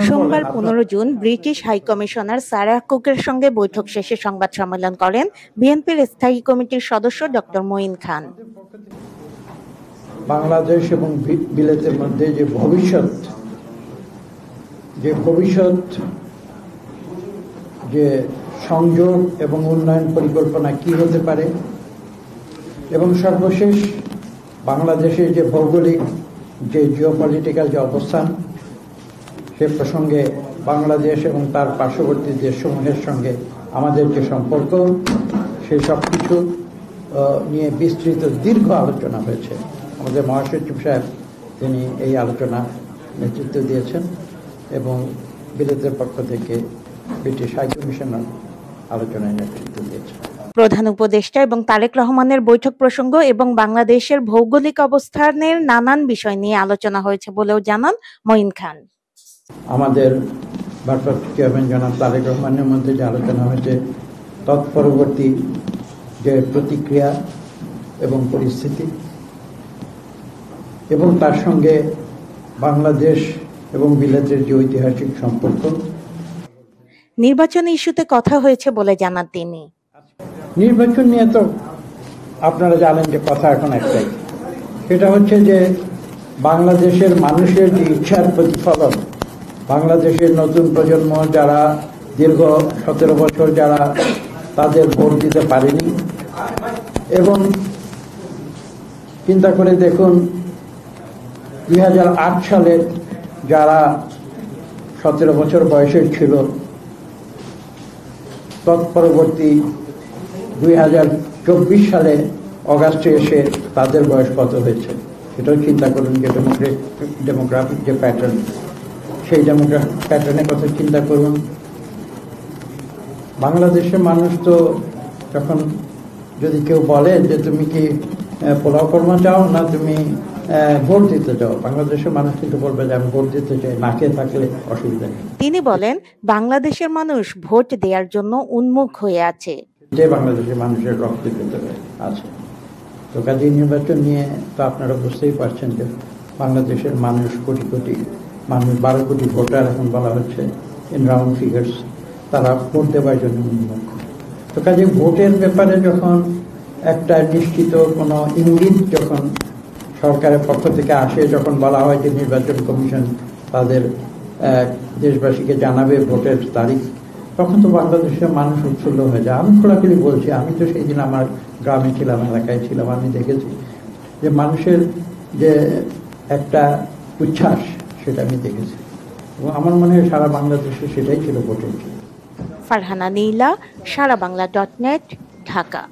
সোমবার 15 June British high commissioner Sarah কুকের সঙ্গে বৈঠক শেষে সংবাদ সম্মেলন করেন বিএনপির স্থায়ী কমিটির সদস্য ডক্টর মঈন খান। বাংলাদেশ এবং বিলেতের মধ্যে যে ভবিষ্যৎ যে সংযোগ এবং উন্নয়ন পরিকল্পনা কি হতে পারে, এবং সর্বশেষ বাংলাদেশের যে ভৌগোলিক যে জিওপলিটিক্যাল যে অবস্থান, সে প্রসঙ্গে বাংলাদেশ এবং তার পার্শ্ববর্তী দেশসমূহের সঙ্গে আমাদের যে সম্পর্ক, সেই সব কিছু নিয়ে বিস্তৃত দীর্ঘ আলোচনা হয়েছে। আমাদের মহাসচিব সাহেব তিনি এই আলোচনা নেতৃত্ব দিয়েছেন এবং বিলেতের পক্ষ থেকে ব্রিটিশ হাইকমিশনার আলোচনায় নেতৃত্ব দিয়েছেন। প্রধান উপদেষ্টা এবং তারেক রহমানের বৈঠক প্রসঙ্গ এবং বাংলাদেশের ভৌগোলিক অবস্থানের নানান বিষয় নিয়ে আলোচনা হয়েছে বলেও জানান মঈন খান। আমাদের ভারপ্রাপ্ত চেয়ারম্যান জনাব তারেক রহমানের মধ্যে যে আলোচনা হয়েছে, তৎপরবর্তী যে প্রতিক্রিয়া এবং পরিস্থিতি, এবং তার সঙ্গে বাংলাদেশ এবং বিলেতের যে ঐতিহাসিক সম্পর্ক। নির্বাচন ইস্যুতে কথা হয়েছে বলে জানান তিনি। নির্বাচন নিয়ে তো আপনারা জানেন যে কথা এখন একটাই, সেটা হচ্ছে যে বাংলাদেশের মানুষের যে ইচ্ছার প্রতিফলন, বাংলাদেশের নতুন প্রজন্ম যারা দীর্ঘ 17 বছর যারা তাদের ভোট দিতে পারেনি, এবং চিন্তা করে দেখুন 2008 সালে যারা 17 বছর বয়সের ছিল, তৎপরবর্তী 2024 সালে অগাস্টে এসে তাদের বয়স কত হয়েছে, সেটাও চিন্তা করুন। যে ডেমোগ্রাফিক যে প্যাটার্ন, সেই ডেমোগ্রাফিক প্যাটার্নের কথা চিন্তা করুন। বাংলাদেশের মানুষ তো যখন যদি কেউ বলে যে তুমি কি পোলাও কর্মা চাও না তুমি ভোট দিতে চাও, বাংলাদেশের মানুষ কিন্তু বলবে যে আমি ভোট দিতে চাই, না খেয়ে থাকলে অসুবিধা নেই। তিনি বলেন বাংলাদেশের মানুষ ভোট দেওয়ার জন্য উন্মুখ হয়ে আছে, যে বাংলাদেশের মানুষের রক্তের ভেতরে আছে। তো কাজে নির্বাচন নিয়ে তো আপনারা বুঝতেই পারছেন যে বাংলাদেশের মানুষ কোটি কোটি মানুষ, 12 কোটি ভোটার এখন বলা হচ্ছে ইন রাউন্ড ফিগার্স, তারা ভোট দেওয়ার জন্য উন্মুখ। তো কাজে ভোটের ব্যাপারে যখন একটা নিশ্চিত কোনো ইঙ্গিত যখন সরকারের পক্ষ থেকে আসে, যখন বলা হয় যে নির্বাচন কমিশন তাদের দেশবাসীকে জানাবে ভোটের তারিখ, তখন তো বাংলাদেশের মানুষ উৎফুল্ল হয়ে যায়। আমি খোলাখুলি বলছি, আমি তো সেই দিন আমার গ্রামে ছিলাম, এলাকায় ছিলাম, আমি দেখেছি যে মানুষের যে একটা উচ্ছ্বাস, সেটা আমি দেখেছি, এবং আমার মনে হয় সারা বাংলাদেশে সেটাই ছিল ভোটের। ফারহানা নীলা, সারাবাংলা.net, ঢাকা।